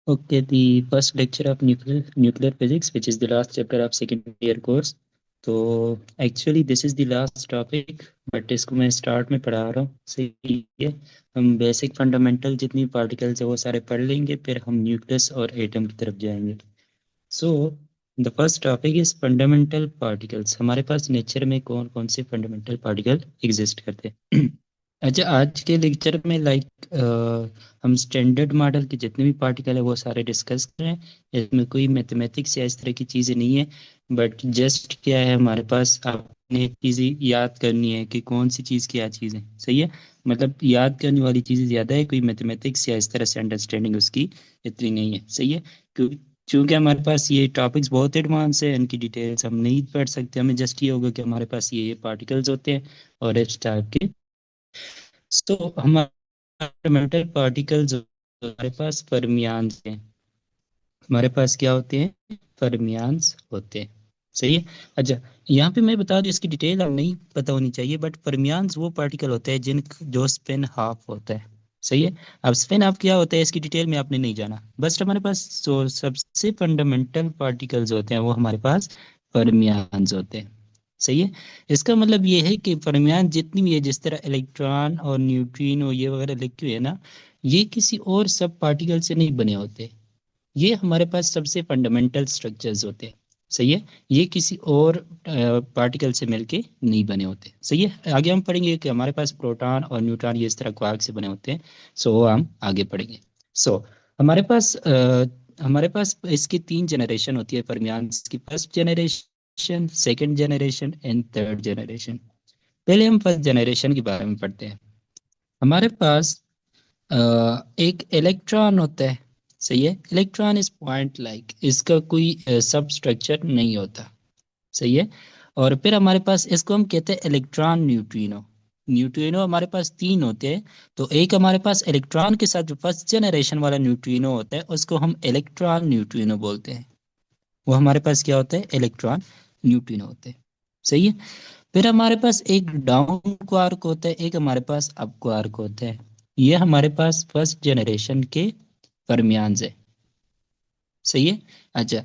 Okay, the first lecture of nuclear physics, which is the last chapter of second year course. तो actually this is the last topic, but इसको मैं start में पढ़ा रहा हूँ, सही है। हम बेसिक फंडामेंटल जितनी पार्टिकल्स है वो सारे पढ़ लेंगे, फिर हम न्यूक्लियस और एटम की तरफ जाएंगे। So the first topic is fundamental particles. हमारे पास नेचर में कौन कौन से फंडामेंटल पार्टिकल एग्जिस्ट करते हैं। अच्छा, आज के लेक्चर में हम स्टैंडर्ड मॉडल के जितने भी पार्टिकल है वो सारे डिस्कस करें। इसमें कोई मैथमेटिक्स या इस तरह की चीज़ें नहीं है, बट जस्ट क्या है, हमारे पास आपने चीज़ें याद करनी है कि कौन सी चीज़ क्या चीज़ है, सही है। मतलब याद करने वाली चीज़ें ज़्यादा है, कोई मैथमेटिक्स या इस तरह से अंडरस्टैंडिंग उसकी इतनी नहीं है, सही है। क्योंकि चूंकि हमारे पास ये टॉपिक्स बहुत एडवांस है, इनकी डिटेल्स हम नहीं पढ़ सकते। हमें जस्ट ये होगा कि हमारे पास ये पार्टिकल्स होते हैं और इस टाइप के। सो हमारे मेटल पार्टिकल्स, हमारे पास फर्मियान्स हैं। हमारे पास क्या होते हैं, फर्मियान्स होते हैं, सही है। अच्छा, यहाँ पे मैं बता दूं, इसकी डिटेल हम नहीं पता होनी चाहिए, बट फर्मियान्स वो पार्टिकल होते हैं जिन जो स्पिन हाफ होता है, सही है। अब स्पिन हाफ क्या होता है इसकी डिटेल में आपने नहीं जाना, बस हमारे पास जो सबसे फंडामेंटल पार्टिकल्स होते हैं वो हमारे पास फर्मियान्स होते हैं, सही है। इसका मतलब ये है कि फर्मियान जितनी भी है, जिस तरह इलेक्ट्रॉन और न्यूट्रिनो ये वगैरह लिखे हुए है ना, ये किसी और सब पार्टिकल से नहीं बने होते। ये हमारे पास सबसे फंडामेंटल स्ट्रक्चर्स होते हैं, सही है। ये किसी और पार्टिकल से मिलके नहीं बने होते, सही है। आगे हम पढ़ेंगे कि हमारे पास प्रोटॉन और न्यूट्रॉन ये इस तरह क्वार्क से बने होते हैं। सो वो हम आगे पढ़ेंगे। सो हमारे पास हमारे पास इसकी तीन जनरेशन होती है फर्मियान्स की, first generation, second generation and third generation. पहले हम फर्स्ट जनरेशन के बारे में पढ़ते हैं। हमारे पास अ, एक इलेक्ट्रॉन होता है, सही है। इलेक्ट्रॉन इज पॉइंट लाइक, इसका कोई सब स्ट्रक्चर नहीं होता, सही है। और फिर हमारे पास इसको हम कहते हैं इलेक्ट्रॉन न्यूट्रिनो। न्यूट्रिनो हमारे पास तीन होते हैं। तो एक हमारे पास इलेक्ट्रॉन के साथ जो फर्स्ट जनरेशन वाला न्यूट्रिनो होता है उसको हम इलेक्ट्रॉन न्यूट्रिनो बोलते हैं। वो हमारे पास क्या होता है, इलेक्ट्रॉन न्यूट्रिनो होते हैं, सही है। फिर हमारे पास एक डाउन क्वार्क होता है, एक हमारे पास अप क्वार्क होता है। ये हमारे पास फर्स्ट जनरेशन के फर्मियान्स है, सही है। अच्छा,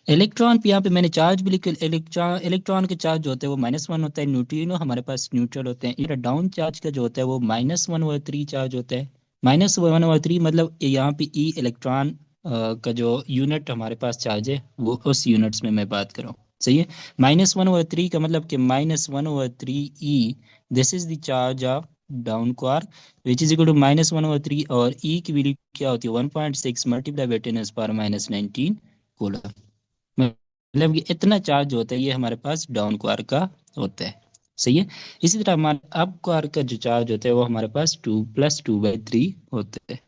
इलेक्ट्रॉन पे यहाँ पे मैंने चार्ज भी लिखे। इलेक्ट्रॉन इलेक्ट्रॉन के चार्ज जो होते हैं वो -1 होता है। न्यूट्रिनो हमारे पास न्यूट्रल होते हैं। ये डाउन चार्ज का जो होता है वो -1/3 चार्ज होता है। -1/3 मतलब यहाँ पे ई इलेक्ट्रॉन का जो यूनिट हमारे पास चार्ज है वो उस यूनिट्स में मैं बात कर रहा हूँ, सही है। -1/3 का मतलब कि -1/3 e, this is the charge of down quark, which is equal to -1/3। और ई की वैल्यू क्या होती है, 1.6 मल्टीप्लाई बाई 10⁻19 कूलम। मतलब कि इतना चार्ज होता है, ये हमारे पास डाउन क्वार्क का होता है, सही है। इसी तरह हमारे अप क्वार्क का जो चार्ज होता है वो हमारे पास 2 + 2/3 होता है।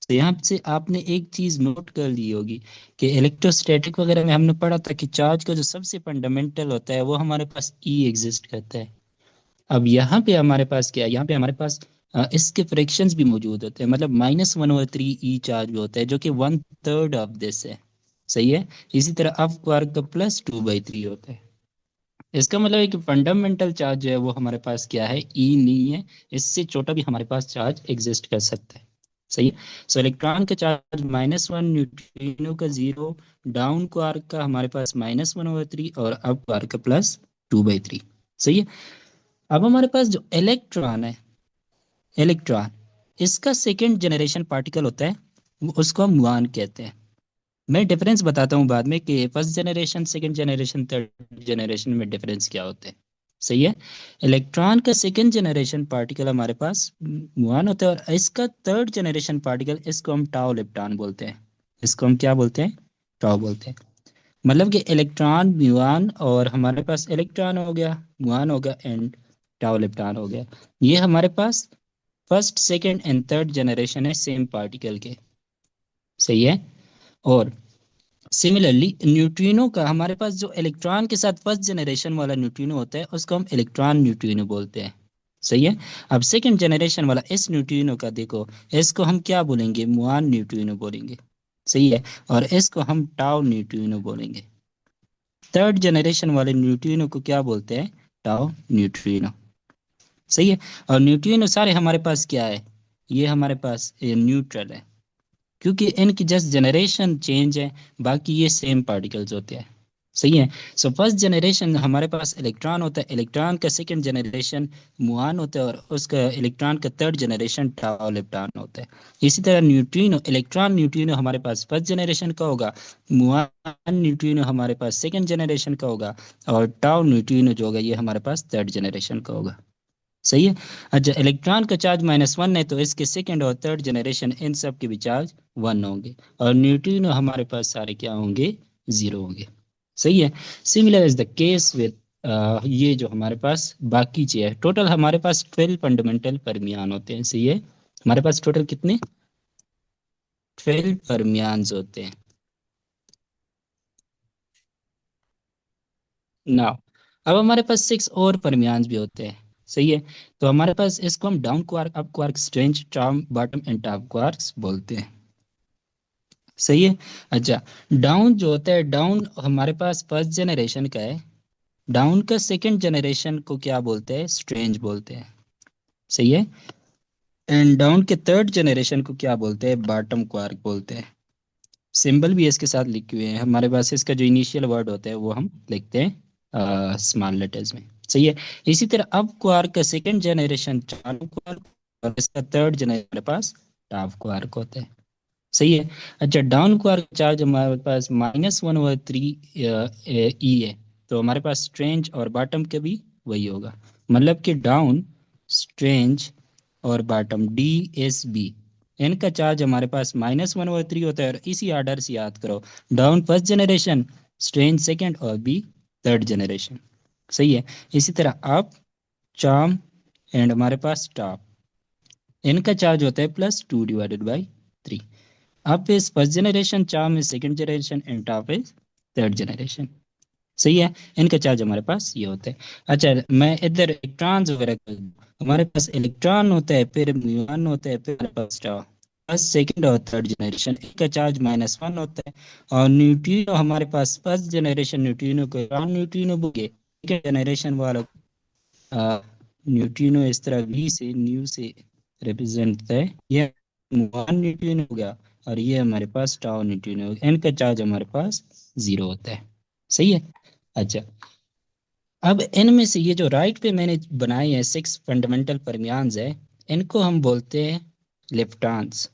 तो यहाँ से आपने एक चीज नोट कर ली होगी कि इलेक्ट्रोस्टैटिक वगैरह में हमने पढ़ा था कि चार्ज का जो सबसे फंडामेंटल होता है वो हमारे पास ई एग्जिस्ट करता है। अब यहाँ पे हमारे पास क्या है, यहाँ पे हमारे पास इसके फ्रैक्शंस भी मौजूद होते हैं। मतलब -1/3 ई चार्ज भी होता है जो कि 1/3 ऑफ दिस है, सही है। इसी तरह अप क्वार्क का +2/3 होता है। इसका मतलब है कि फंडामेंटल चार्ज जो है वो हमारे पास क्या है, ई नहीं है। इससे छोटा भी हमारे पास चार्ज एग्जिस्ट कर सकता है, सही है। सो इलेक्ट्रॉन का चार्ज -1, न्यूट्रिनो का 0, डाउन क्वार्क का हमारे पास -1/3 और अप क्वार्क का +2/3, सही है। अब हमारे पास जो इलेक्ट्रॉन है, इलेक्ट्रॉन, इसका सेकंड जनरेशन पार्टिकल होता है, उसको हम मुऑन कहते हैं। मैं डिफरेंस बताता हूँ बाद में कि first generation, second generation, third generation में डिफरेंस क्या होते हैं, सही है। इलेक्ट्रॉन का सेकंड जनरेशन पार्टिकल हमारे पास मुऑन होता है, और इसका थर्ड जनरेशन पार्टिकल, इसको हम टाउ लेप्टॉन बोलते हैं। इसको हम क्या बोलते हैं, टाउ बोलते हैं। मतलब कि इलेक्ट्रॉन म्यूऑन, और हमारे पास इलेक्ट्रॉन हो गया, मुऑन हो गया, एंड टाउ लेप्टॉन हो गया। ये हमारे पास first, second and third generation है सेम पार्टिकल के, सही है। और सिमिलरली न्यूट्रिनो का हमारे पास जो इलेक्ट्रॉन के साथ फर्स्ट जनरेशन वाला न्यूट्रिनो होता है उसको हम इलेक्ट्रॉन न्यूट्रिनो बोलते हैं, सही है। अब सेकंड जनरेशन वाला इस न्यूट्रिनो का देखो, इसको हम क्या बोलेंगे, मुऑन न्यूट्रिनो बोलेंगे, सही है। और इसको हम टाउ न्यूट्रिनो बोलेंगे। थर्ड जनरेशन वाले न्यूट्रिनो को क्या बोलते हैं, टाउ न्यूट्रिनो, सही है। और न्यूट्रिनो सारे हमारे पास क्या है, ये हमारे पास न्यूट्रल है, क्योंकि इनकी जस्ट जनरेशन चेंज है, बाकी ये सेम पार्टिकल्स होते हैं। सही है। सो फर्स्ट जनरेशन हमारे पास इलेक्ट्रॉन होता है, इलेक्ट्रॉन का सेकंड जनरेशन मुआन होता है, और उसका इलेक्ट्रॉन का थर्ड जनरेशन टाउ इलेक्ट्रॉन होता है। इसी तरह न्यूट्रिनो, इलेक्ट्रॉन न्यूट्रिनो हमारे पास फर्स्ट जनरेशन का होगा, मुआन न्यूट्रिनो हमारे पास सेकंड जनरेशन का होगा, और टाउ न्यूट्रिनो जो होगा ये हमारे पास थर्ड जनरेशन का होगा। सही है। अच्छा, इलेक्ट्रॉन का चार्ज -1 है, तो इसके सेकंड और थर्ड जनरेशन इन सब के भी चार्ज 1 होंगे, और न्यूट्रिनो हमारे पास सारे क्या होंगे, 0 होंगे। सही है। Similar is the case with ये जो हमारे पास बाकी चीज है, टोटल हमारे पास 12 फंडामेंटल परमियान होते हैं। सही है। हमारे पास टोटल कितने, 12 परमियान्स होते हैं। नाउ अब हमारे पास 6 और परमियान्स भी होते हैं। सही है। तो हमारे पास इसको हम down quark, up quark, strange, top, bottom and top quarks बोलते हैं। सही है। अच्छा, डाउन जो होता है, डाउन हमारे पास फर्स्ट जनरेशन का है, डाउन का सेकंड जनरेशन को क्या बोलते हैं, स्ट्रेंज बोलते हैं। सही है। एंड डाउन के थर्ड जनरेशन को क्या बोलते हैं, बॉटम क्वार्क बोलते हैं। सिंबल भी इसके साथ लिखे हुए हैं हमारे पास, इसका जो इनिशियल वर्ड होता है वो हम लिखते हैं स्मॉल लेटर्स में। सही है। इसी तरह अब क्वार्क का सेकंड जनरेशन चालू क्वार्क, और इसका थर्ड जनरेशन हमारे पास टॉप क्वार्क होता है। सही है। अच्छा, डाउन क्वार्क चार्ज हमारे पास -1/3 ई है, तो हमारे पास स्ट्रेंज और बॉटम के भी वही होगा, मतलब कि डाउन, स्ट्रेंज और बॉटम, DSB, इनका चार्ज हमारे पास -1/3 होता है, और इसी ऑर्डर से याद करो, down first generation, strange second, और बी थर्ड जनरेशन। सही है। इसी तरह अप, चार्म एंड हमारे पास टॉप, इनका चार्ज होता है +2/3। Up is first generation, charm is second generation, and top is third generation. सही है। इनका चार्ज हमारे पास ये होता है। अच्छा, मैं इधर इलेक्ट्रॉन्स वगैरह कर दूं। हमारे पास इलेक्ट्रॉन होता है, फिर म्यून होता है, फिर हमारे पास स्टार, फर्स्ट सेकंड और थर्ड जनरेशन, इनका चार्ज -1 होता है। और न्यूट्रिनो हमारे पास फर्स्ट जनरेशन न्यूट्रिनो को इलेक्ट्रॉन न्यूट्रिनो बोलेंगे, सेकंड जनरेशन वाला न्यूट्रिनो इस तरह V से, न्यू से रिप्रेजेंट होता है, ये मुआन न्यूट्रिनो हो गया, और ये हमारे पास टाउ न्यूट्रिनो, इनका चार्ज हमारे पास 0 होता है। सही है। अच्छा, अब इनमें से ये जो राइट पे मैंने बनाए हैं 6 फंडामेंटल परमियान्स है, इनको हम बोलते हैं लेफ्टान्स।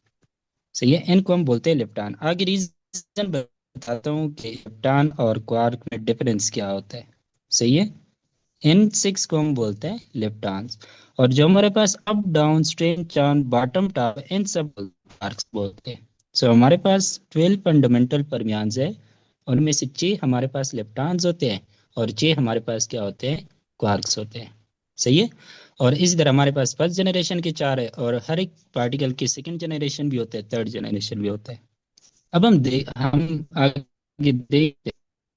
सही है। इनको हम बोलते हैं लेफ्टान। आगे रीजन बताता हूँ कि लेफ्टान और क्वार्क में डिफरेंस क्या होता है। सही है। इन 6 को हम बोलते हैं लेफ्टान्स, और जो हमारे पास up, down, strange, charm, bottom, top, इन सब क्वार्क्स बोलते हैं। सो हमारे पास 12 फंडामेंटल परमियान्स है, उनमें से 6 हमारे पास लेफ्टान्स होते हैं, और 6 हमारे पास क्या होते हैं, क्वार्क्स होते हैं। सही है। और इसी तरह हमारे पास फर्स्ट जनरेशन के 4 है, और हर एक पार्टिकल के सेकंड जनरेशन भी होते हैं, थर्ड जनरेशन भी होता है। अब हम आगे देखते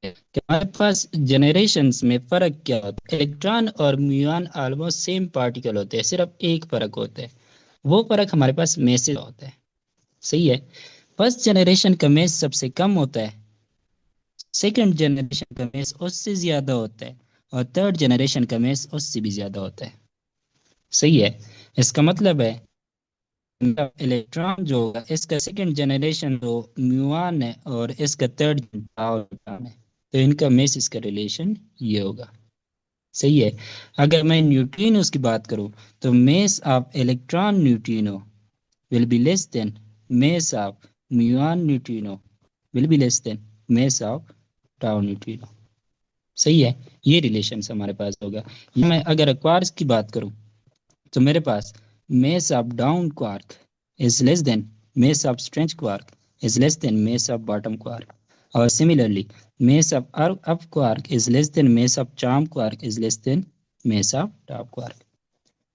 हैं कि हमारे पास जनरेशन्स में फर्क क्या होता है। इलेक्ट्रॉन और म्यून ऑलमोस्ट सेम पार्टिकल होते हैं, सिर्फ एक फर्क होता है, वो फर्क हमारे पास मेसेज होता है। सही है। फर्स्ट जनरेशन का मेस सबसे कम होता है, सेकंड जनरेशन का मेस उससे ज्यादा होता है, और थर्ड जनरेशन का मेस उससे भी ज्यादा होता है। सही है। इसका मतलब है इलेक्ट्रॉन जो होगा, इसका सेकंड जनरेशन जो म्यून है, और इसका थर्ड इलेक्ट्रॉन है, तो इनका मेस, इसका रिलेशन ये होगा। सही है। अगर मैं न्यूट्रिनोस की बात करूं, तो mess of electron neutrino will be less than mass of muon neutrino will be less than mass of tau neutrino। सही है। ये रिलेशन हमारे पास होगा। ये मैं अगर क्वार्क्स की बात करूं, तो मेरे पास mass of down quark is less than mass of strange quark is less than mass of bottom quark, और similarly mass of up quark is less than mass of charm quark is less than mass of top quark।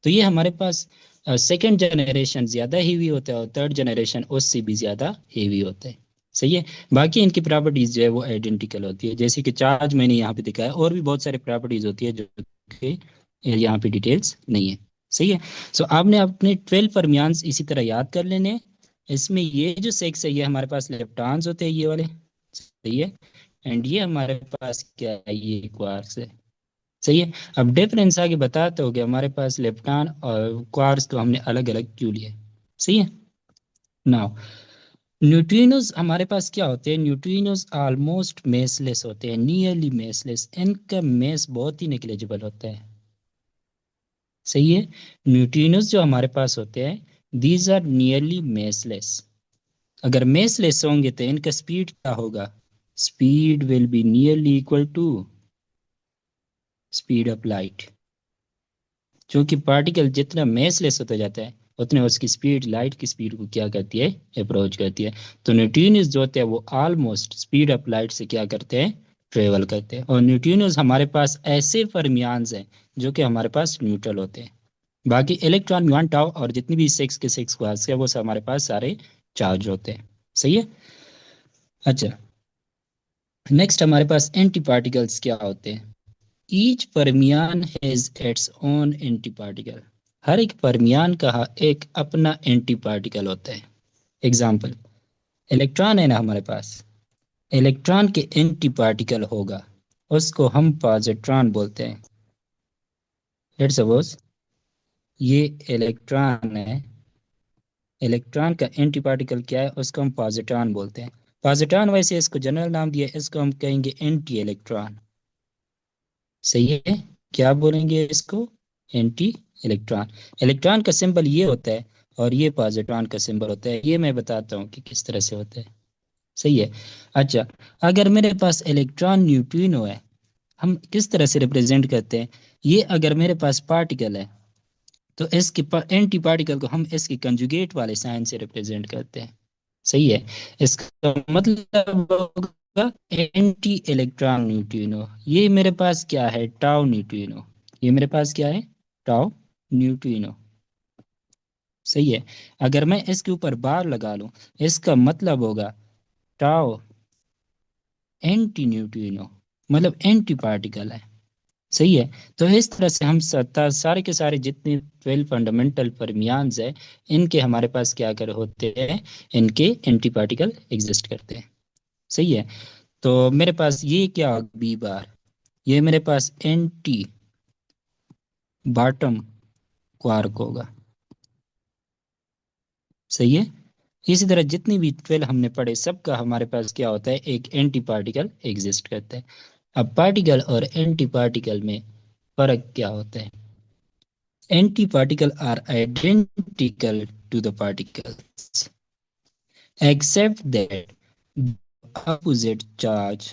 तो ये हमारे पास second generation ज्यादा heavy होता है, और third generation उससे भी ज्यादा हेवी होता है। सही है। बाकी इनकी प्रॉपर्टीज जो है वो आइडेंटिकल होती है, जैसे कि चार्ज मैंने यहाँ पे दिखाया, और भी बहुत सारे प्रॉपर्टीज होती है जो कि यहाँ पे डिटेल्स नहीं है। सही है। सो आपने अपने 12 परमियान्स इसी तरह याद कर लेने हैं। इसमें ये जो सेक्स है, ये हमारे पास लेफ्टान्स होते हैं, ये वाले। सही है। एंड ये हमारे पास क्या है, ये क्वार्क्स है। सही है। अब डिफरेंस आगे बताते हो कि हमारे पास लेफ्टान और क्वार्ट्स को हमने अलग अलग क्यों लिए। सही है। नाउ न्यूट्रिनोज हमारे पास क्या होते हैं? न्यूट्रिनोज ऑलमोस्ट मेसलेस होते हैं, नियरली मेसलेस। इनका मेस बहुत ही नेग्लिजिबल होता है। सही है। न्यूट्रिनोज जो हमारे पास होते हैं दीज आर नियरली मेसलेस। अगर मेसलेस होंगे तो इनका स्पीड क्या होगा? Speed will be nearly equal to speed of light. क्योंकि पार्टिकल जितना मेसलेस होता जाता है उतने उसकी स्पीड लाइट की स्पीड को क्या करती है? अप्रोच करती है। तो न्यूट्रिनोज जो होते हैं वो ऑलमोस्ट स्पीड ऑफ लाइट से क्या करते हैं? ट्रेवल करते हैं। और न्यूट्रिनोज हमारे पास ऐसे फर्मियान्स हैं जो कि हमारे पास न्यूट्रल होते हैं। बाकी इलेक्ट्रॉन म्यून टाउ और जितनी भी सिक्स के सिक्स क्वास है वो सब हमारे पास सारे चार्ज होते हैं। सही है। अच्छा, नेक्स्ट हमारे पास एंटी पार्टिकल्स क्या होते हैं? Each fermion has its own antiparticle. हर एक परमियान का एक अपना एंटी पार्टिकल होता है। एग्जाम्पल, इलेक्ट्रॉन है ना हमारे पास, इलेक्ट्रॉन के एंटी पार्टिकल होगा, उसको हम पॉजिट्रॉन बोलते हैं। लेट्स सपोज ये इलेक्ट्रॉन है, इलेक्ट्रॉन का एंटी पार्टिकल क्या है? उसको हम पॉजिट्रॉन बोलते हैं। पॉजिट्रॉन वैसे इसको जनरल नाम दिया, इसको हम कहेंगे एंटी इलेक्ट्रॉन। सही है। क्या बोलेंगे इसको? Anti electron. इलेक्ट्रॉन का सिंबल ये होता है और ये पॉजिट्रॉन का सिंबल होता है। ये मैं बताता हूँ कि किस तरह से होता है। सही है। अच्छा, अगर मेरे पास इलेक्ट्रॉन न्यूट्रिनो है, हम किस तरह से रिप्रेजेंट करते हैं? ये अगर मेरे पास पार्टिकल है तो इसके एंटी पार्टिकल को हम इसके कंजुगेट वाले साइन से रिप्रेजेंट करते हैं। सही है। इसका मतलब होगा एंटी इलेक्ट्रॉन न्यूट्रिनो। ये मेरे पास क्या है? Tau neutrino. ये मेरे पास क्या है? Tau neutrino. सही है। अगर मैं इसके ऊपर बार लगा लूं, इसका मतलब होगा टाउ एंटी न्यूट्रिनो, मतलब एंटी पार्टिकल है। सही है। तो इस तरह से हम सारे के सारे जितने 12 फंडामेंटल फर्मियान्स है, इनके हमारे पास क्या कर होते हैं? इनके एंटी पार्टिकल एग्जिस्ट करते हैं। सही है। तो मेरे पास ये क्या बी बार, ये मेरे पास एंटी बॉटम क्वार्क होगा। सही है। इसी तरह जितनी भी 12 हमने पढ़े सबका हमारे पास क्या होता है? एक एंटी पार्टिकल एग्जिस्ट करता है। अब पार्टिकल और एंटी पार्टिकल में फर्क क्या होता है? Antiparticle are identical to the particles except that opposite charge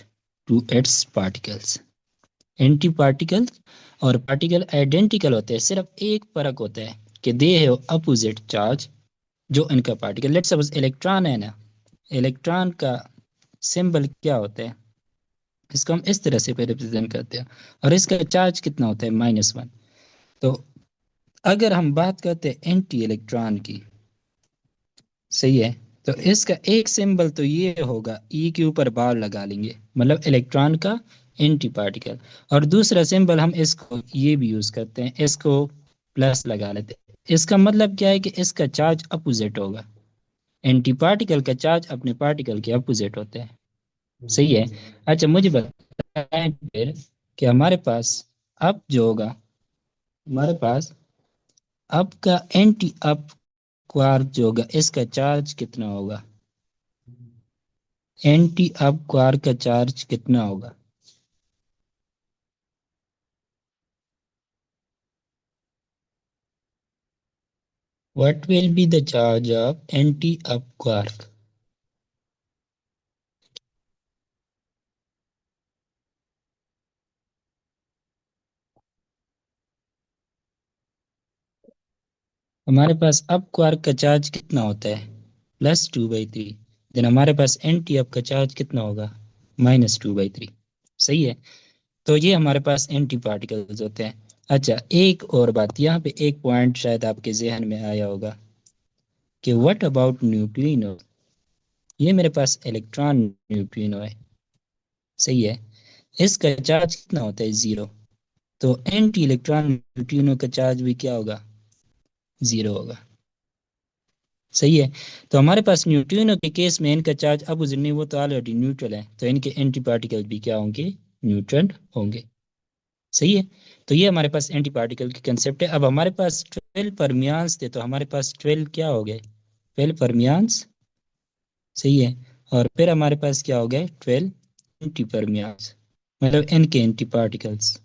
to its particles। Antiparticle और पार्टिकल आइडेंटिकल होते हैं, सिर्फ एक फर्क होता है कि दे हैव अपोजिट चार्ज जो इनका पार्टिकल। लेट्स सपोज इलेक्ट्रॉन है ना, इलेक्ट्रॉन का सिंबल क्या होता है? इसको हम इस तरह से रिप्रेजेंट करते हैं और इसका चार्ज कितना होता है? -1। तो अगर हम बात करते हैं एंटी इलेक्ट्रॉन की, सही है, तो इसका एक सिंबल तो ये होगा, ई के ऊपर बार लगा लेंगे, मतलब इलेक्ट्रॉन का एंटी पार्टिकल। और दूसरा सिंबल हम इसको ये भी यूज करते हैं, इसको प्लस लगा लेते हैं। इसका मतलब क्या है कि इसका चार्ज अपोजिट होगा। एंटी पार्टिकल का चार्ज अपने पार्टिकल के अपोजिट होते हैं। सही है। अच्छा, मुझे बताएं फिर कि हमारे पास अब जो होगा, हमारे पास अब का एंटी अप क्वार्क जो होगा इसका चार्ज कितना होगा? एंटी अप क्वार्क का चार्ज कितना होगा? What will be the charge of anti up quark? हमारे पास अप क्वार्क का चार्ज कितना होता है? +2/3। देन हमारे पास एंटी अप का चार्ज कितना होगा? -2/3। सही है। तो ये हमारे पास एंटी पार्टिकल्स होते हैं। अच्छा, एक और बात यहाँ पे, एक पॉइंट शायद आपके जहन में आया होगा कि व्हाट अबाउट न्यूट्रिनो? ये मेरे पास इलेक्ट्रॉन न्यूट्रिनो है। सही है। इसका चार्ज कितना होता है? 0। तो एंटी इलेक्ट्रॉन न्यूट्रिनो का चार्ज भी क्या होगा? 0 होगा। सही है। तो हमारे पास न्यूट्रिनो के केस में इनका चार्ज अब नहीं, वो तो ऑलरेडी न्यूट्रल है, तो इनके एंटी पार्टिकल भी क्या होंगे? न्यूट्रल होंगे। सही है। तो ये हमारे पास एंटी पार्टिकल की कंसेप्ट है। अब हमारे पास 12 परमियान्स थे, तो हमारे पास 12 क्या हो गए? 12 परमियान्स सही है। और फिर हमारे पास क्या हो गया 12 एंटी परमियान्स, मतलब एन के anti particles.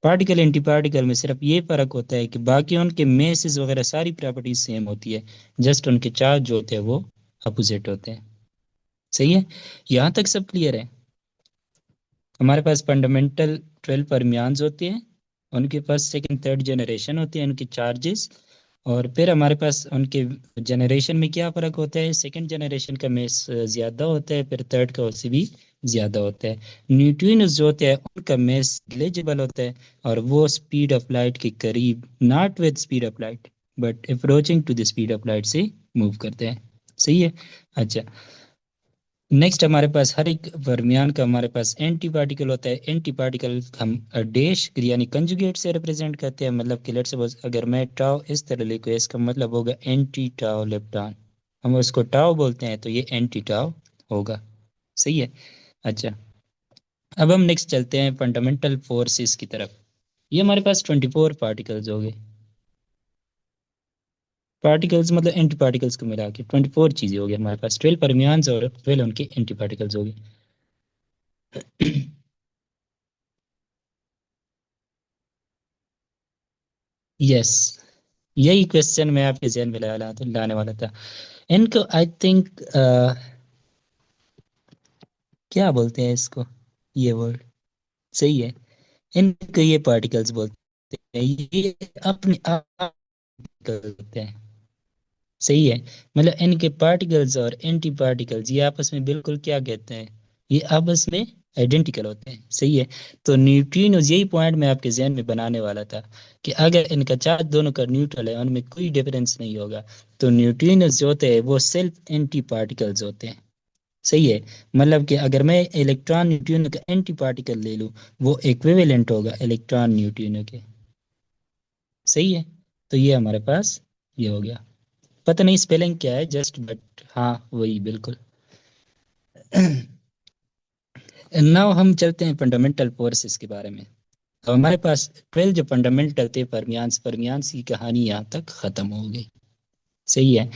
Particle anti particle में सिर्फ ये फर्क होता है कि बाकी उनके मेसेस वगैरह सारी प्रॉपर्टीज सेम होती है, जस्ट उनके चार्ज जो होते हैं वो अपोजिट होते हैं। सही है, यहाँ तक सब क्लियर है। हमारे पास फंडामेंटल 12 परमियान्स होते हैं, उनके पास सेकंड थर्ड जनरेशन होते हैं उनके चार्जेस। और फिर हमारे पास उनके जनरेशन में क्या फ़र्क होता है, सेकंड जनरेशन का मेस ज़्यादा होता है, फिर थर्ड का उससे भी ज़्यादा होता है। न्यूट्रिनोस जो होते हैं उनका मेस नेग्लिजिबल होता है, और वो स्पीड ऑफ लाइट के करीब, not with speed of light but approaching to the speed of light से मूव करते हैं। सही है। अच्छा, नेक्स्ट हमारे पास हर एक फरमियान का हमारे पास एंटी पार्टिकल होता है। एंटी पार्टिकल हम डैश यानी कंजुगेट से रिप्रेजेंट करते हैं, मतलब कि लेट्स सपोज अगर मैं टाउ इस तरह लिखूँ, इसका मतलब होगा एंटी टाउ लेप्टॉन, हम उसको टाउ बोलते हैं तो ये एंटी टाउ होगा। सही है। अच्छा, अब हम नेक्स्ट चलते हैं फंडामेंटल फोर्सेस की तरफ। ये हमारे पास 24 पार्टिकल्स हो गए। पार्टिकल्स मतलब एंटी पार्टिकल्स को मिला के 24 चीज़ें हो गई हमारे पास, 12 परमियान्स और 12 उनके एंटी पार्टिकल्स हो गए। यस, यही क्वेश्चन मैं आपके जहन में लाने वाला था। इनको आई थिंक क्या बोलते हैं इसको, ये वर्ड सही है, इनको ये पार्टिकल्स बोलते हैं, ये अपने आप करते हैं। सही है, मतलब इनके पार्टिकल्स और एंटी पार्टिकल्स ये आपस में बिल्कुल क्या कहते हैं, ये आपस में आइडेंटिकल होते हैं। सही है। तो न्यूट्रिनोज, यही पॉइंट मैं आपके जहन में बनाने वाला था कि अगर इनका चार्ज दोनों का न्यूट्रल है, उनमें कोई डिफरेंस नहीं होगा, तो न्यूट्रिनोज जो होते हैं वो सेल्फ एंटी पार्टिकल्स होते हैं। सही है, मतलब कि अगर मैं इलेक्ट्रॉन न्यूट्रिनो का एंटी पार्टिकल ले लूँ, वो इक्विवेलेंट होगा इलेक्ट्रॉन न्यूट्रिनो के। सही है, तो ये हमारे पास ये हो गया। पता नहीं स्पेलिंग क्या है जस्ट, बट हाँ वही बिल्कुल। नाउ हम चलते हैं फंडामेंटल फोर्सेस के बारे में। तो हमारे पास 12 जो फंडामेंटल थे परमियान्स, परमियान्स की कहानी यहाँ तक खत्म हो गई। सही है।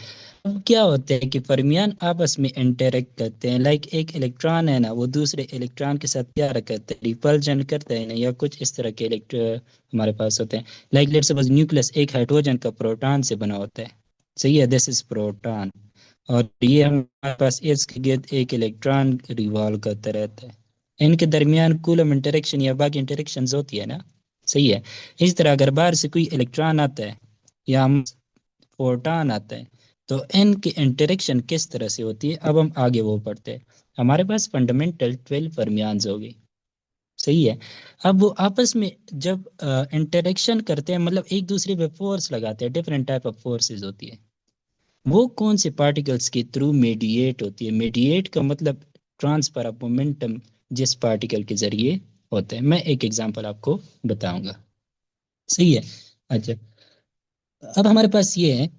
अब क्या होता है कि फर्मियान आपस में इंटरेक्ट करते हैं, लाइक एक इलेक्ट्रॉन है ना, वो दूसरे इलेक्ट्रॉन के साथ क्या करता है, रिपल्जन करता है ना, या कुछ इस तरह के इलेक्ट्र हमारे पास होते हैं। लाइक लेट्स सपोज न्यूक्लियस एक हाइड्रोजन का प्रोटॉन से बना होता है। सही है, दिस इज प्रोटॉन। और ये हमारे पास इसके गिर्द एक इलेक्ट्रॉन रिवॉल्व करता रहता है। इनके दरमियान कूलम इंटरेक्शन या बाकी इंटरेक्शंस होती है ना। सही है। इस तरह अगर बाहर से कोई इलेक्ट्रॉन आता है या हम फोटॉन आता है, तो इनकी इंटरेक्शन किस तरह से होती है, अब हम आगे वो पढ़ते हैं। हमारे पास फंडामेंटल 12 फरमियान्स हो गई। सही है। अब वो आपस में जब इंटरेक्शन करते हैं, मतलब एक दूसरे पे फोर्स लगाते हैं, डिफरेंट टाइप ऑफ फोर्सेस होती है, वो कौन से पार्टिकल्स के थ्रू मेडिएट होती है। मेडिएट का मतलब ट्रांसफर ऑफ मोमेंटम जिस पार्टिकल के जरिए होता है। मैं एक एग्जांपल आपको बताऊंगा। सही है। अच्छा, अब हमारे पास ये है,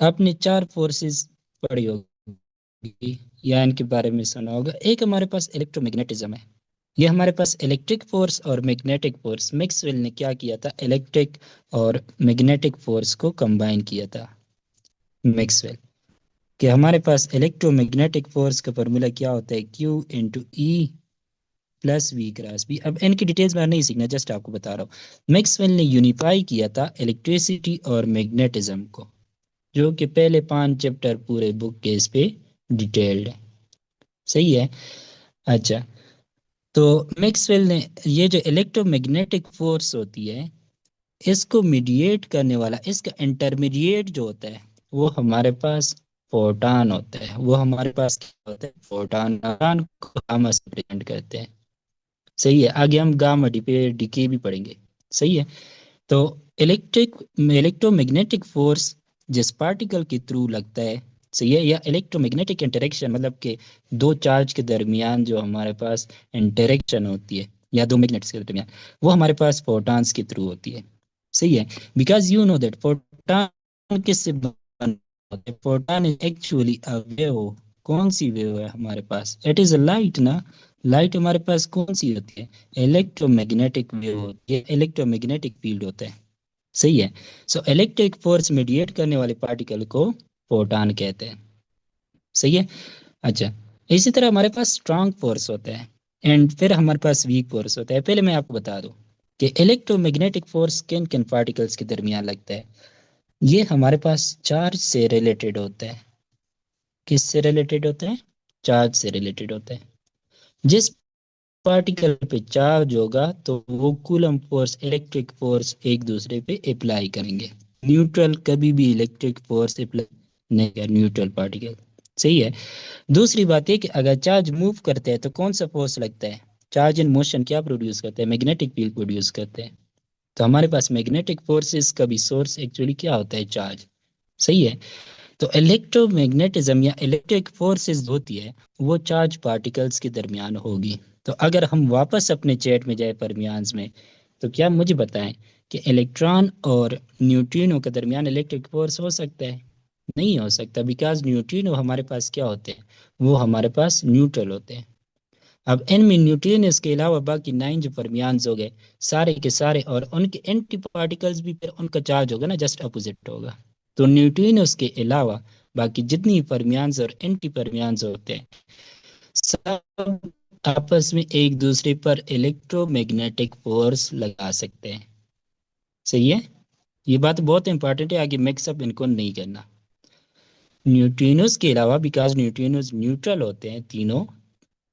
आपने चार फोर्सेस पढ़ी होगी या इनके बारे में सुना होगा। एक हमारे पास इलेक्ट्रोमैग्नेटिज्म है, ये हमारे पास इलेक्ट्रिक फोर्स और मैग्नेटिक फोर्स, मैक्सवेल ने क्या किया था, इलेक्ट्रिक और मैग्नेटिक फोर्स को कंबाइन किया था। मैक्सवेल कि हमारे पास इलेक्ट्रोमैग्नेटिक फोर्स का फॉर्मूला क्या होता है, Q into E plus V cross B. अब इनकी डिटेल्स में नहीं सीखना, जस्ट आपको बता रहा हूँ। मैक्सवेल ने यूनिफाई किया था इलेक्ट्रिसिटी और मैग्नेटिज्म को, जो कि पहले 5 चैप्टर पूरे बुक के इस पे डिटेल्ड है। सही है। अच्छा, तो मैक्सवेल ने ये जो इलेक्ट्रोमैग्नेटिक फोर्स होती है, इसको मीडिएट करने वाला, इसका इंटरमीडिएट जो होता है, वो हमारे पास फोटॉन होता है। वो हमारे पास क्या होता है, फोटॉन। फोटॉन को गामा से प्रेजेंट करते हैं। सही है, आगे हम गामा डीके भी पढ़ेंगे। सही है। तो इलेक्ट्रिक इलेक्ट्रोमैग्नेटिक फोर्स जिस पार्टिकल के थ्रू लगता है, सही है, या इलेक्ट्रोमैग्नेटिक इंटरेक्शन मतलब कि दो चार्ज के दरमियान जो हमारे पास इंटरेक्शन होती है, या दो मैग्नेट्स के दरमियान, वो हमारे पास फोटॉन्स के थ्रू होती है। सही है, because you know that photon किससे बना होता है, photon is actually a wave. कौन सी वेव है हमारे पास, इट इज अ लाइट ना। लाइट हमारे पास कौन सी होती है, इलेक्ट्रोमैग्नेटिक वेव होती है, इलेक्ट्रोमैग्नेटिक फील्ड होता है। सही है। सो इलेक्ट्रिक फोर्स मीडिएट करने वाले पार्टिकल को फोटॉन कहते हैं। सही है। अच्छा, इसी तरह हमारे पास स्ट्रांग फोर्स होता है एंड फिर हमारे पास वीक फोर्स होता है। पहले मैं आपको बता दूं कि इलेक्ट्रोमैग्नेटिक फोर्स किन किन पार्टिकल्स के दरमियान लगता है। ये हमारे पास चार्ज से रिलेटेड होता है। किससे रिलेटेड होता है? चार्ज से रिलेटेड होता है। जिस पार्टिकल पे चार्ज होगा तो वो कूलम फोर्स, इलेक्ट्रिक फोर्स एक दूसरे पे अप्लाई करेंगे। न्यूट्रल कभी भी इलेक्ट्रिक फोर्स अप्लाई नहीं कर, न्यूट्रल पार्टिकल। सही है। दूसरी बात है कि अगर चार्ज मूव करते हैं तो कौन सा फोर्स लगता है? चार्ज इन मोशन क्या प्रोड्यूस करते हैं? मैग्नेटिक फील्ड प्रोड्यूस करते हैं। तो हमारे पास मैग्नेटिक फोर्सेस का भी सोर्स एक्चुअली क्या होता है? चार्ज। सही है। तो इलेक्ट्रोमैग्नेटिज्म या इलेक्ट्रिक फोर्सेस होती है वो चार्ज पार्टिकल्स के दरमियान होगी। तो अगर हम वापस अपने चैट में जाए परमियान्स में, तो क्या मुझे बताएं कि इलेक्ट्रॉन और न्यूट्रिनो के दरमियान इलेक्ट्रिक फोर्स हो सकता है? नहीं हो सकता, बिकॉज न्यूट्रिनो हमारे पास क्या होते हैं? वो हमारे पास न्यूट्रल होते हैं। अब इनमें न्यूट्रिनस के अलावा बाकी 9 जो फर्मियान्स हो गए सारे के सारे, और उनके एंटी पार्टिकल्स भी फिर उनका चार्ज होगा ना जस्ट अपोजिट होगा। तो न्यूट्रिनस के अलावा बाकी जितनी फर्मियान्स और एंटी फर्मियान्स होते हैं सब आपस में एक दूसरे पर इलेक्ट्रोमैग्नेटिक फोर्स लगा सकते हैं। सही है। ये बात बहुत इंपॉर्टेंट है, आगे मिक्सअप इनको नहीं करना। न्यूट्रिनोस के अलावा, बिकॉज न्यूट्रिनोस न्यूट्रल होते हैं तीनों।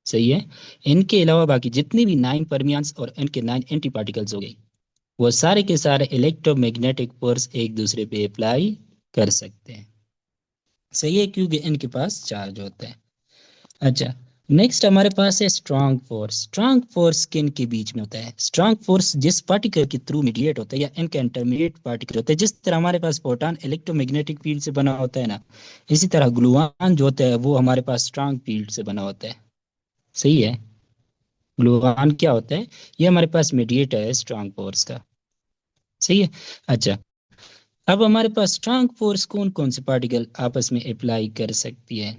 सही है। इनके अलावा बाकी जितनी भी 9 परमियंस और इनके 9 एंटी पार्टिकल्स हो गए वो सारे के सारे इलेक्ट्रोमैग्नेटिक फोर्स एक दूसरे पे अप्लाई कर सकते हैं। सही है, क्योंकि इनके पास चार्ज होता है। अच्छा, नेक्स्ट हमारे पास है स्ट्रांग फोर्स। स्ट्रांग फोर्स किन के बीच में होता है? स्ट्रांग फोर्स जिस पार्टिकल के थ्रू मीडिएट होता है या इनका इंटरमीडिएट पार्टिकल होता है। जिस तरह हमारे पास प्रोटॉन इलेक्ट्रोमैग्नेटिक फील्ड से बना होता है ना, इसी तरह ग्लूऑन जो होता है वो हमारे पास स्ट्रांग फील्ड से बना होता है। सही है। ग्लूऑन क्या होता है? ये हमारे पास मीडिएटर है स्ट्रांग फोर्स का। सही है। अच्छा, अब हमारे पास स्ट्रांग फोर्स कौन कौन से पार्टिकल आपस में अप्लाई कर सकती है?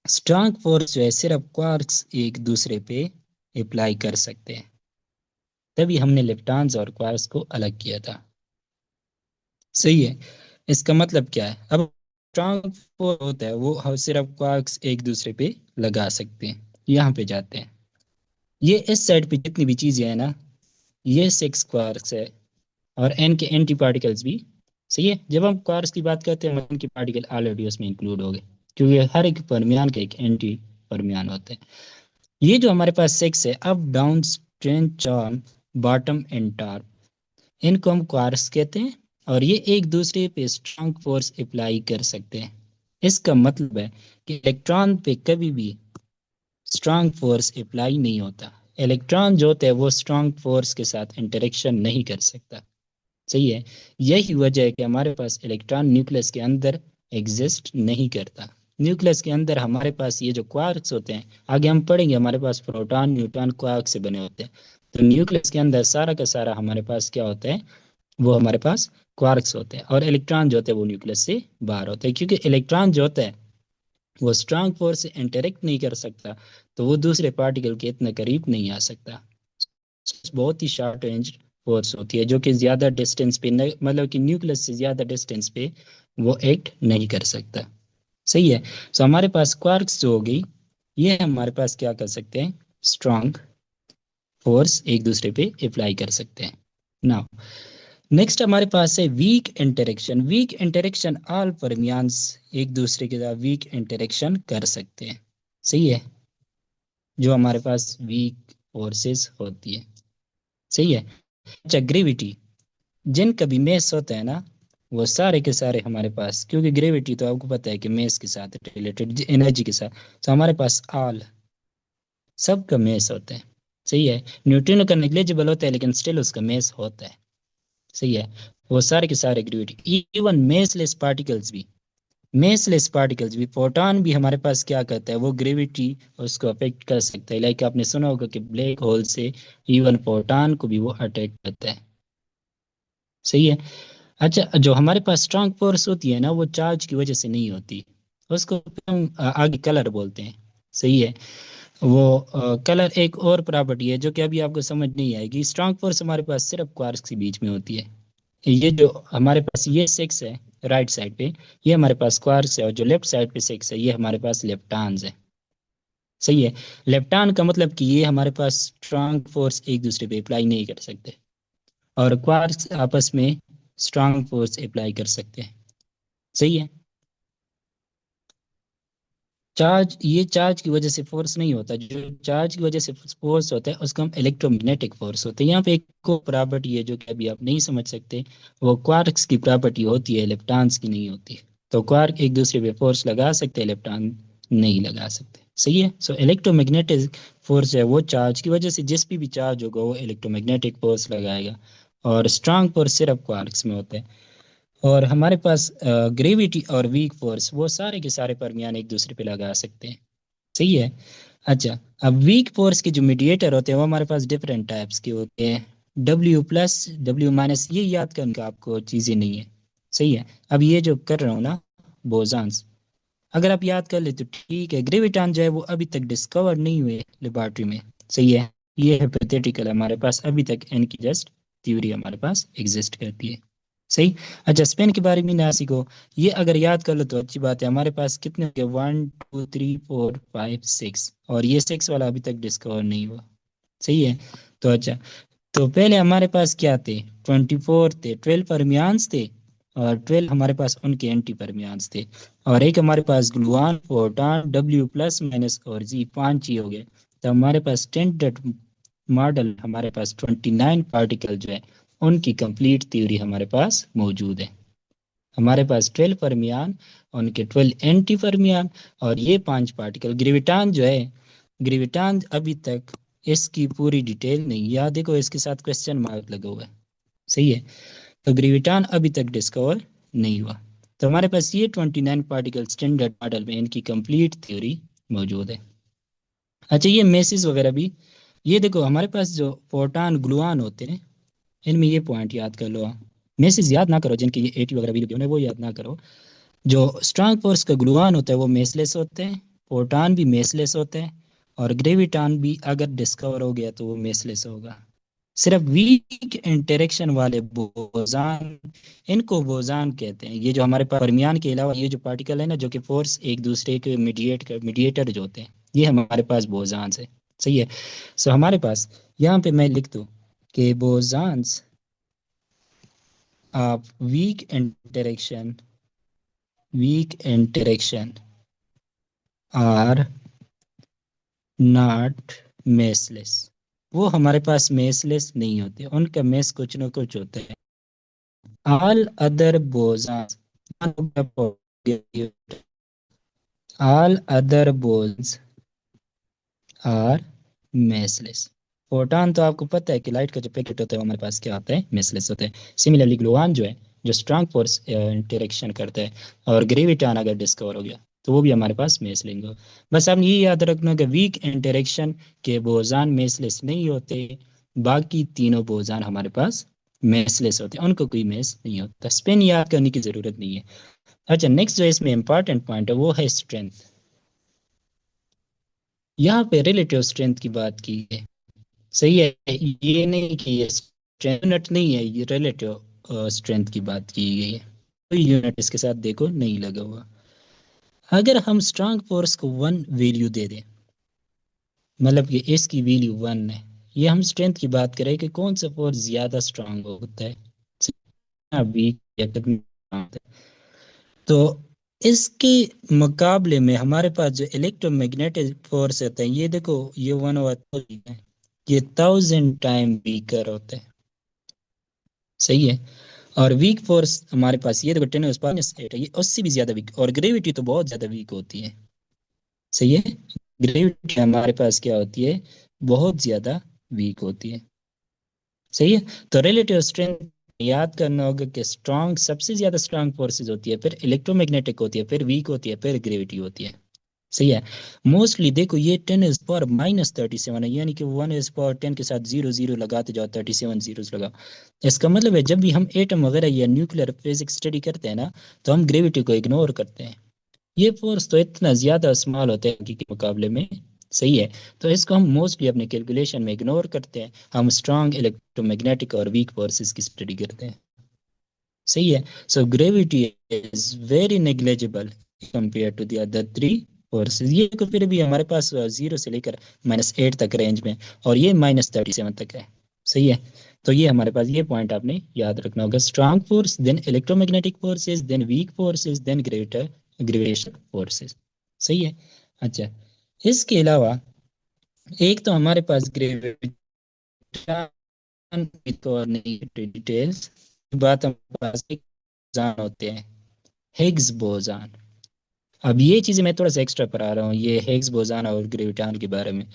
स्ट्रांग फोर्स जो है सिर्फ क्वार्क्स एक दूसरे पे अप्लाई कर सकते हैं। तभी हमने लेप्टॉन्स और क्वार्क्स को अलग किया था। सही है। इसका मतलब क्या है? अब स्ट्रांग फोर्स होता है वो हम सिर्फ क्वार्क्स एक दूसरे पे लगा सकते हैं। यहाँ पे जाते हैं। ये इस साइड पे जितनी भी चीजें हैं ना, ये 6 क्वार्क्स है और एन के एंटी पार्टिकल्स भी। सही है। जब हम क्वार्क्स की बात करते हैं एन के पार्टिकल ऑलरेडी उसमें इंक्लूड हो गए, क्योंकि हर एक परमियान का एक एंटी परमियान होता है। ये जो हमारे पास 6 है, up down strange charm bottom and top, इनको हम क्वार्क्स कहते हैं। और ये एक दूसरे पे स्ट्रांग फोर्स अप्लाई कर सकते हैं। इसका मतलब है कि इलेक्ट्रॉन पे कभी भी स्ट्रांग फोर्स अप्लाई नहीं होता। इलेक्ट्रॉन जो होता है वो स्ट्रांग फोर्स के साथ इंटरेक्शन नहीं कर सकता। सही है। यही वजह है कि हमारे पास इलेक्ट्रॉन न्यूक्लियस के अंदर एग्जिस्ट नहीं करता। न्यूक्लियस के अंदर हमारे पास ये जो क्वार्क्स होते हैं, आगे हम पढ़ेंगे, हमारे पास प्रोटॉन न्यूट्रॉन क्वार्क से बने होते हैं। तो न्यूक्लियस के अंदर सारा का सारा हमारे पास क्या होता है? वो हमारे पास क्वार्क्स होते हैं। और इलेक्ट्रॉन जो होते हैं वो न्यूक्लियस से बाहर होते हैं, क्योंकि इलेक्ट्रॉन जो होता है वो स्ट्रांग फोर्स से इंटरेक्ट नहीं कर सकता, तो वो दूसरे पार्टिकल के इतने करीब नहीं आ सकता। बहुत ही शॉर्ट रेंज फोर्स होती है जो कि ज्यादा डिस्टेंस पे मतलब कि न्यूक्लियस से ज्यादा डिस्टेंस पे वो एक्ट नहीं कर सकता। सही है। सो हमारे पास क्वार्क्स जो हो गई, ये हमारे पास क्या कर सकते हैं? स्ट्रांग फोर्स एक दूसरे पे अप्लाई कर सकते हैं। नाउ नेक्स्ट हमारे पास है weak interaction. Weak interaction, all fermions एक दूसरे के साथ वीक इंटरेक्शन कर सकते हैं। सही है। जो हमारे पास वीक फोर्सेस होती है। सही है। अच्छा, ग्रेविटी, जिनका भी मेस होता है ना, वो सारे के सारे हमारे पास, क्योंकि ग्रेविटी तो आपको पता है कि मेस के साथ रिलेटेड, एनर्जी के साथ, तो हमारे पास ऑल सबका मेस होता है। सही है। न्यूट्रिनो का नेग्लिजिबल होता है लेकिन स्टिल उसका मेस होता है। सही है। वो सारे के सारे ग्रेविटी, इवन मेसलेस पार्टिकल्स भी प्रोटॉन भी हमारे पास क्या करता है? वो ग्रेविटी उसको अफेक्ट कर सकता है। लाइक आपने सुना होगा कि ब्लैक होल से इवन प्रोटॉन को भी वो अटैक करता है। सही है। अच्छा, जो हमारे पास स्ट्रांग फोर्स होती है ना, वो चार्ज की वजह से नहीं होती। उसको हम आगे कलर बोलते हैं। सही है। वो कलर एक और प्रॉपर्टी है जो कि अभी आपको समझ नहीं आएगी। स्ट्रांग फोर्स हमारे पास सिर्फ क्वार्क्स के बीच में होती है। ये जो हमारे पास ये 6 है, राइट साइड पे ये हमारे पास क्वार्क्स है, और जो लेफ्ट साइड पे 6 है ये हमारे पास लेप्टॉन्स है। सही है। लेप्टॉन का मतलब कि ये हमारे पास स्ट्रांग फोर्स एक दूसरे पे अप्लाई नहीं कर सकते, और क्वार्क्स आपस में स्ट्रांग फोर्स अप्लाई कर सकते हैं। सही है। चार्ज, ये चार्ज की वजह से फोर्स नहीं होता, जो चार्ज की वजह से फोर्स होता है उसको हम इलेक्ट्रोमैग्नेटिक फोर्स होते हैं। यहाँ पे एक को प्रॉपर्टी है जो कि अभी आप नहीं समझ सकते, वो क्वार्क्स की प्रॉपर्टी होती है, इलेक्ट्रॉन्स की नहीं होती। तो क्वार्क एक दूसरे पे फोर्स लगा सकते हैं, इलेक्ट्रॉन नहीं लगा सकते। सही है। सो इलेक्ट्रोमैग्नेटिक फोर्स है वो चार्ज की वजह से, जिस भी चार्ज होगा वो इलेक्ट्रोमैग्नेटिक फोर्स लगाएगा, और स्ट्रांग फोर्स सिर्फ क्वार्क्स में होता है। और हमारे पास ग्रेविटी और वीक फोर्स वो सारे के सारे परमियान एक दूसरे पे लगा सकते हैं। सही है। अच्छा, अब वीक फोर्स के जो मीडिएटर होते हैं वो हमारे पास डिफरेंट टाइप्स के होते हैं, डब्ल्यू प्लस डब्ल्यू माइनस, ये याद करने का आपको चीज़ें नहीं है। सही है। अब ये जो कर रहा हूँ ना, बोजान्स, अगर आप याद कर ले तो ठीक है। ग्रेविटॉन जो है वो अभी तक डिस्कवर नहीं हुए लेबोरेटरी में। सही है। ये हाइपोथेटिकल है हमारे पास, अभी तक इनकी जस्ट थ्योरी हमारे पास एग्जिस्ट करती है। सही। अच्छा, स्पेन के बारे में ना सीखो, ये अगर याद कर लो तो अच्छी बात है। हमारे पास कितने हो गए, 1 2 3 4 5 6, और ये 6 वाला अभी तक डिस्कवर नहीं हुआ। सही है। तो अच्छा, तो पहले हमारे पास क्या थे, 24 थे, 12 परमियान्स थे, और 12 हमारे पास उनके एंटी परमियान्स थे, और एक हमारे पास gluon, proton, W plus minus और जी, 5 ही हो गए। तो हमारे पास स्टैंडर्ड मॉडल, हमारे पास 29 पार्टिकल जो है उनकी कंप्लीट थ्योरी हमारे पास मौजूद है। हमारे पास 12 फर्मियान, उनके 12 एंटी फर्मियान, और ये 5 पार्टिकल। ग्रेविटान जो है, ग्रेविटान अभी तक इसकी पूरी डिटेल नहीं, या देखो इसके साथ क्वेश्चन मार्क लगा हुआ है। सही है। तो ग्रेविटान अभी तक डिस्कवर नहीं हुआ। तो हमारे पास ये 29 पार्टिकल स्टैंडर्ड मॉडल में इनकी कंप्लीट थ्योरी मौजूद है। अच्छा, ये मेसिस वगैरह भी, ये देखो हमारे पास जो प्रोटॉन ग्लूऑन होते हैं, इनमें ये पॉइंट याद कर लो। मेसिस याद ना करो, जिनके ये 80 वगैरह भी लगे होंगे वो याद ना करो। जो स्ट्रांग फोर्स का ग्लूऑन होता है वो मेसलेस होते हैं, प्रोटॉन भी मेसलेस होते हैं, और ग्रेविटॉन भी अगर डिस्कवर हो गया तो वो मेसलेस होगा। सिर्फ वीक इंटरेक्शन वाले बोजान, इनको बोजान कहते हैं। ये जो हमारे पास परमियान के अलावा ये जो पार्टिकल है ना, जो कि फोर्स एक दूसरे के मीडिएटर जो होते हैं, ये हमारे पास बोजान है। सही है। सो हमारे पास यहाँ पे मैं लिख दूँ कि bosons of weak interaction are not massless. वो हमारे पास मेसलेस नहीं होते, उनका मेस कुछ ना कुछ होता है। All other bosons, all other bosons are massless. Photon तो आपको पता है कि लाइट का जो पैकेट होता है वो हमारे पास क्या होता है, मेसलेस होता है। सिमिलरली ग्लूऑन जो है, जो स्ट्रांग फोर्स इंटरेक्शन करता है, और ग्रेविटॉन अगर डिस्कवर हो गया तो वो भी हमारे पास मेसलिंग हो। बस आपने ये याद रखना कि वीक इंटरेक्शन के बोजान मेसलेस नहीं होते, बाकी तीनों बोजान हमारे पास मेसलेस होते हैं, उनको कोई मेस नहीं होता। स्पिन याद करने की जरूरत नहीं है। अच्छा, नेक्स्ट जो इसमें इंपॉर्टेंट पॉइंट है वो है स्ट्रेंथ। यहाँ पे रिलेटिव स्ट्रेंथ की बात की है। सही है। ये नहीं कि ये स्ट्रेंथ यूनिट नहीं है, ये रिलेटिव स्ट्रेंथ की बात की गई है। कोई यूनिट इसके साथ देखो नहीं लगा हुआ। अगर हम स्ट्रांग फोर्स को 1 वैल्यू दे दें, मतलब कि इसकी वैल्यू 1 है, ये हम स्ट्रेंथ की बात करें कि कौन सा फोर्स ज्यादा स्ट्रांग होता है, वीक या कितना होता है। तो इसके मुकाबले में हमारे पास जो इलेक्ट्रोमैग्नेटिक फोर्स होता है, ये देखो ये 1/1000 है, ये 1000 टाइम वीकर होता है। सही है। और वीक फोर्स हमारे पास ये देखो 10⁻⁸ है, ये उससे भी ज्यादा वीक, और ग्रेविटी तो बहुत ज्यादा वीक होती है। सही है। ग्रेविटी हमारे पास क्या होती है, बहुत ज्यादा वीक होती है। सही है। तो रिलेटिव स्ट्रेंथ याद करना होगा कि स्ट्रांग, सबसे ज्यादा स्ट्रांग फोर्सेज होती है, फिर इलेक्ट्रोमैग्नेटिक होती है, फिर वीक होती है, फिर ग्रेविटी होती है। सही है। मोस्टली देखो ये 10⁻⁻37 है, यानी कि 1⁻10 के साथ 0 0 लगाते जाओ, 37 जीरोस लगाओ। इसका मतलब है जब भी हम एटम वगैरह या न्यूक्लियर फिजिक्स स्टडी करते हैं ना, तो हम ग्रेविटी को इग्नोर करते हैं। ये फोर्स तो इतना ज्यादा स्मॉल होता है बाकी के मुकाबले में। सही है। तो इसको हम मोस्टली अपने कैलकुलेशन में इग्नोर करते हैं, हम स्ट्रांग इलेक्ट्रोमैग्नेटिक और वीक फोर्सेस की स्टडी करते हैं। सही है। So gravity is very negligible compare to the other three forces. ये को फिर भी हमारे पास 0 से लेकर -8 तक रेंज में, और ये -37 तक है। सही है। तो ये हमारे पास ये पॉइंट आपने याद रखना होगा। Strong force, then electromagnetic forces, then weak forces, then gravitation forces. सही है। अच्छा, इसके अलावा एक तो हमारे पास ग्रेविटेशन की तो और नहीं डिटेल्स बात, हमारे पास एक बोजान होते हैं, हिग्स बोजान। अब ये चीजें मैं थोड़ा सा एक्स्ट्रा पढ़ा रहा हूँ, ये हिग्स बोजान और ग्रेविटॉन के बारे में।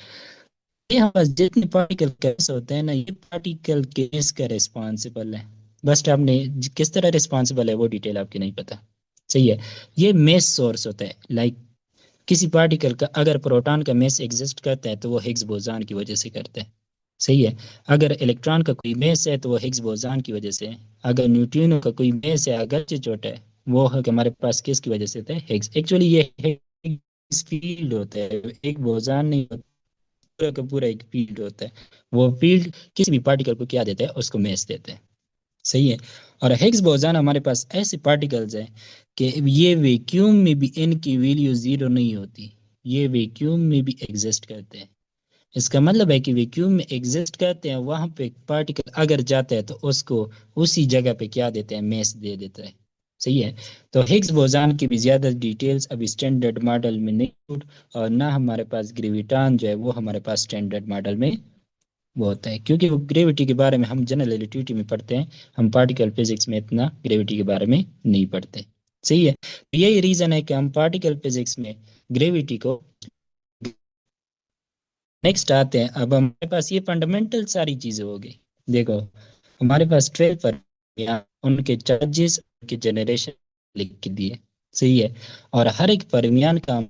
ये हमारे पास जितने पार्टिकल केस होते हैं ना, ये पार्टिकल केस का रिस्पॉन्सिबल है। बस आपने किस तरह रिस्पॉन्सिबल है वो डिटेल आपकी नहीं पता। सही है। ये मेस सोर्स होता है। लाइक किसी पार्टिकल का अगर प्रोटॉन का मेस एग्जिस्ट करता है तो वो हिग्स बोजान की वजह से करता है। सही है। अगर इलेक्ट्रॉन का कोई मेस है तो वो हिग्स बोजान की वजह से है। अगर न्यूट्रिनो का कोई मेस है अगरचे छोटा है, वो है कि हमारे पास किसकी वजह से होता है, हिग्स। एक्चुअली ये हिग्स फील्ड होता है, एक बोजान नहीं होता, पूरा का पूरा एक फील्ड होता है। वो फील्ड किसी भी पार्टिकल को क्या देता है, उसको मेस देता है। सही है। और हिग्स बोजान हमारे पास ऐसे पार्टिकल्स हैं कि ये वैक्यूम में भी इनकी वैल्यू जीरो नहीं होती, ये वैक्यूम में भी एग्जिस्ट करते हैं। इसका मतलब है कि वैक्यूम में एग्जिस्ट करते हैं, वहां पे पार्टिकल अगर जाता है तो उसको उसी जगह पे क्या देते हैं, मेस दे देता है। सही है। तो हिग्स बोजान की भी ज्यादा डिटेल्स अभी स्टैंडर्ड मॉडल में नहीं, और ना हमारे पास ग्रेविटॉन जो है वो हमारे पास स्टैंडर्ड मॉडल में वो होता है, क्योंकि वो ग्रेविटी के बारे में हम जनरल रिलेटिविटी में पढ़ते हैं, हम पार्टिकल फिजिक्स में इतना ग्रेविटी के बारे में नहीं पढ़ते। सही है। तो यही रीजन है कि हम पार्टिकल फिजिक्स में ग्रेविटी को। नेक्स्ट आते हैं, अब हमारे पास ये फंडामेंटल सारी चीजें हो गई। देखो, हमारे पास 12 पर उनके चार्जेस, उनके जनरेशन लिख के दिए। सही है। और हर एक परमियान का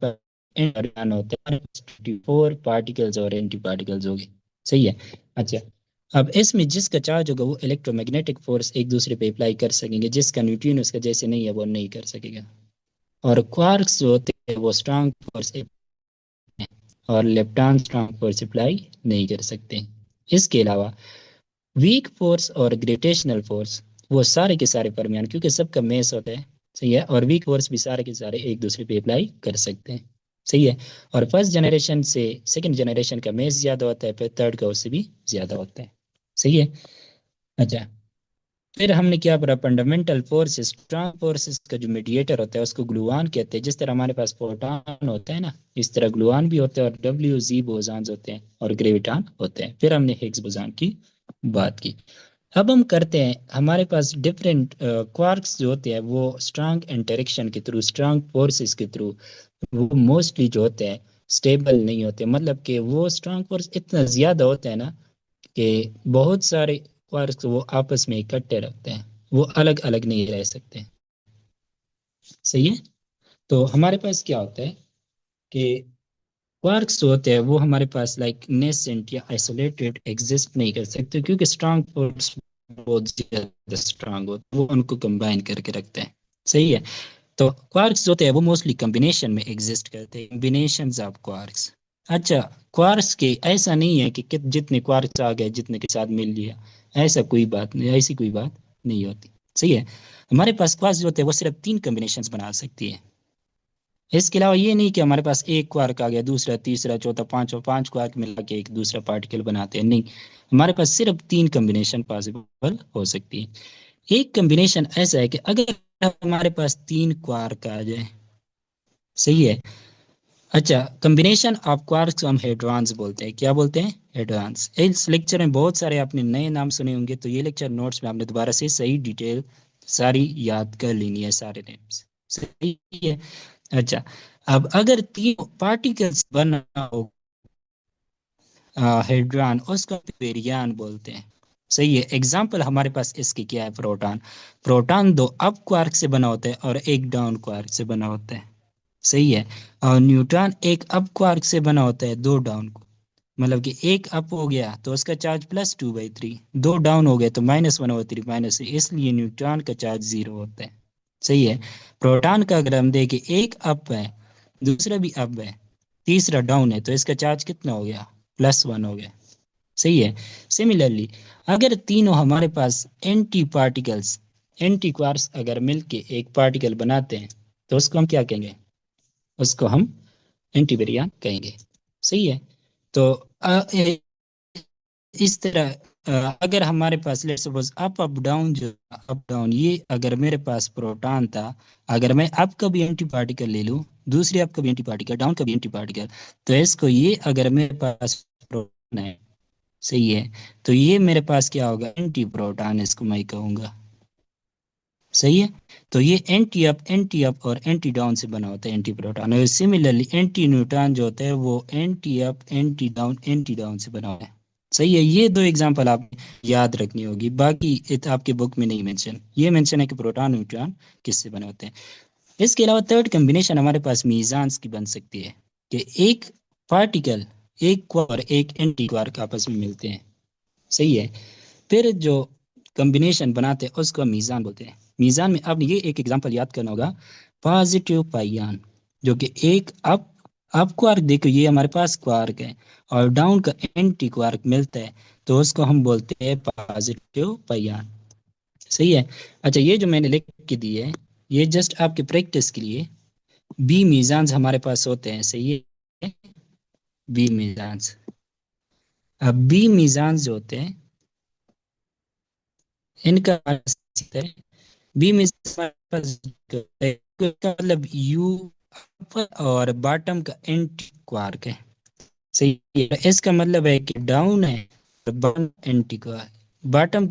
परमियान होते हैं, 24 पार्टिकल्स और एंटी पार्टिकल्स हो गए। सही है। अच्छा, अब इसमें जिसका चार्ज होगा वो इलेक्ट्रोमैग्नेटिक फोर्स एक दूसरे पे अप्लाई कर सकेंगे, जिसका न्यूट्रिनो उसका जैसे नहीं है वो नहीं कर सकेगा। और क्वार्क्स जो होते हैं वो स्ट्रांग फोर्स, और लेप्टॉन स्ट्रांग फोर्स अप्लाई नहीं कर सकते। इसके अलावा वीक फोर्स और ग्रेविटेशनल फोर्स, वो सारे के सारे परमियान, क्योंकि सबका मेस होता है। सही है। और वीक फोर्स भी सारे के सारे एक दूसरे पे अप्लाई कर सकते हैं। सही है। और फर्स्ट जनरेशन से सेकंड जनरेशन का मेस ज्यादा होता है, फिर थर्ड का उससे भी ज्यादा होता है। सही है। अच्छा, फिर हमने क्या पढ़ा, फंडामेंटल फोर्सेस, स्ट्रॉन्ग फोर्सेस का जो मीडिएटर होता है उसको ग्लूऑन कहते हैं। जिस तरह हमारे पास प्रोटॉन होता है ना, इस तरह ग्लूऑन भी होते हैं, और डब्ल्यू जी बोजान होते हैं, और ग्रेविटॉन होते हैं। फिर हमने हिग्स बोजान की बात की। अब हम करते हैं, हमारे पास डिफरेंट क्वार्क्स जो होते हैं वो स्ट्रांग इंटरेक्शन के थ्रू, स्ट्रांग फोर्सेस के थ्रू, वो मोस्टली जो होते हैं स्टेबल नहीं होते। मतलब कि वो स्ट्रांग फोर्स इतना ज्यादा होता है ना कि बहुत सारे क्वार्क्स वो आपस में इकट्ठे रखते हैं, वो अलग अलग नहीं रह सकते। सही है। तो हमारे पास क्या होता है कि क्वार्क्स जो होते हैं वो हमारे पास लाइक नेसेंट या आइसोलेटेड एग्जिस्ट नहीं कर सकते, क्योंकि स्ट्रांग फोर्स बहुत ज्यादा स्ट्रांग होते हैं, वो उनको कंबाइन करके रखते हैं। सही है। तो क्वार्क्स जो होते हैं वो मोस्टली कॉम्बिनेशन में एग्जिस्ट करते हैं, कॉम्बिनेशन ऑफ क्वार्क्स। अच्छा, क्वार्क्स के ऐसा नहीं है कि जितने क्वार्क्स आ गए जितने के साथ मिल लिया, ऐसा कोई बात नहीं, ऐसी कोई बात नहीं होती। सही है। हमारे पास क्वार्क्स जो होते हैं वो सिर्फ 3 कॉम्बिनेशन बना सकती है। इसके अलावा ये नहीं कि हमारे पास एक क्वार्क आ गया, दूसरा, तीसरा, चौथा, पांचवा, 5 क्वार्क मिला के एक दूसरा पार्टिकल बनाते हैं, नहीं। हमारे पास सिर्फ 3 कॉम्बिनेशन पॉसिबल हो सकती है। एक कॉम्बिनेशन ऐसा है कि अगर हमारे पास 3 क्वार्क आ जाए। सही है। अच्छा, कॉम्बिनेशन ऑफ क्वार्क्स हम हेड्रॉन्स बोलते हैं। क्या बोलते हैं? हेड्रॉन्स। इस लेक्चर में बहुत सारे आपने नए नाम सुने होंगे, तो ये लेक्चर नोट्स में आपने दोबारा से सही डिटेल सारी याद कर लेनी है, सारे नेम्स। सही है। अच्छा, अब अगर 3 पार्टिकल्स बना हो हेड्रॉन, उसको पेरियान बोलते हैं। सही है। एग्जाम्पल हमारे पास इसकी क्या है, प्रोटॉन। प्रोटॉन 2 अप क्वार्क से बना होता है और एक डाउन क्वार्क से बना होता है। सही है। और न्यूट्रॉन एक अप क्वार्क से बना होता है, 2 डाउन को। मतलब कि एक अप हो गया तो उसका चार्ज +2/3, 2 डाउन हो गए तो -1/3, -3, इसलिए न्यूट्रॉन का चार्ज 0 होता है। सही है। प्रोटॉन का अगर हम देखें, एक अप है, दूसरा भी अप है, तीसरा डाउन है, तो इसका चार्ज कितना हो गया, +1 हो गया। सही है। सिमिलरली, अगर तीनों हमारे पास एंटी पार्टिकल्स एंटी क्वार्क्स अगर मिलके एक पार्टिकल बनाते हैं तो उसको हम क्या कहेंगे? उसको हम एंटी बेरियन कहेंगे। सही है। तो इस तरह अगर हमारे पास let's suppose up up down, जो अप डाउन, ये अगर मेरे पास प्रोटॉन था, अगर मैं अप का भी एंटी पार्टिकल ले लूं, दूसरी अप का भी एंटी पार्टिकल, डाउन का भी एंटी पार्टिकल, तो इसको ये अगर मेरे पास प्रोटॉन है, सही है, तो ये मेरे पास क्या होगा? एंटी प्रोटॉन इसको मैं कहूंगा। सही है। तो ये एंटी अप और एंटी डाउन से बना होता है एंटी प्रोटॉन। और सिमिलरली एंटी न्यूट्रॉन जो होता है वो एंटी अप एंटी डाउन से बना होता है। सही है। ये दो एग्जांपल आप याद रखनी होगी, बाकी आपके बुक में नहीं मेंशन, ये मेंशन है कि प्रोटॉन न्यूट्रॉन किससे बने होते हैं। इसके अलावा थर्ड कॉम्बिनेशन हमारे पास मीजान्स की बन सकती है कि एक पार्टिकल, एक क्वार्क एक एंटी क्वार्क आपस में मिलते हैं। सही है। फिर जो कॉम्बिनेशन बनाते हैं उसको हम मीज़ान बोलते हैं। मीज़ान में अब ये एक एग्जांपल याद करना होगा, पॉजिटिव पाइयान, जो कि एक अप क्वार्क, देखो ये हमारे पास क्वार्क है और डाउन का एंटी क्वार्क मिलता है, तो उसको हम बोलते हैं पॉजिटिव पाइयान। सही है। अच्छा, ये जो मैंने लिख के दी है, ये जस्ट आपके प्रैक्टिस के लिए। बी मीज़ान हमारे पास होते हैं। सही है। बी मीज़ान, अब बी मीज़ान जो होते हैं इनका बी में हमारे पास का मतलब यू और बॉटम का एंटी क्वार्क है। सही है। इसका मतलब है कि डाउन है, बॉटम एंटी क्वार्क, बॉटम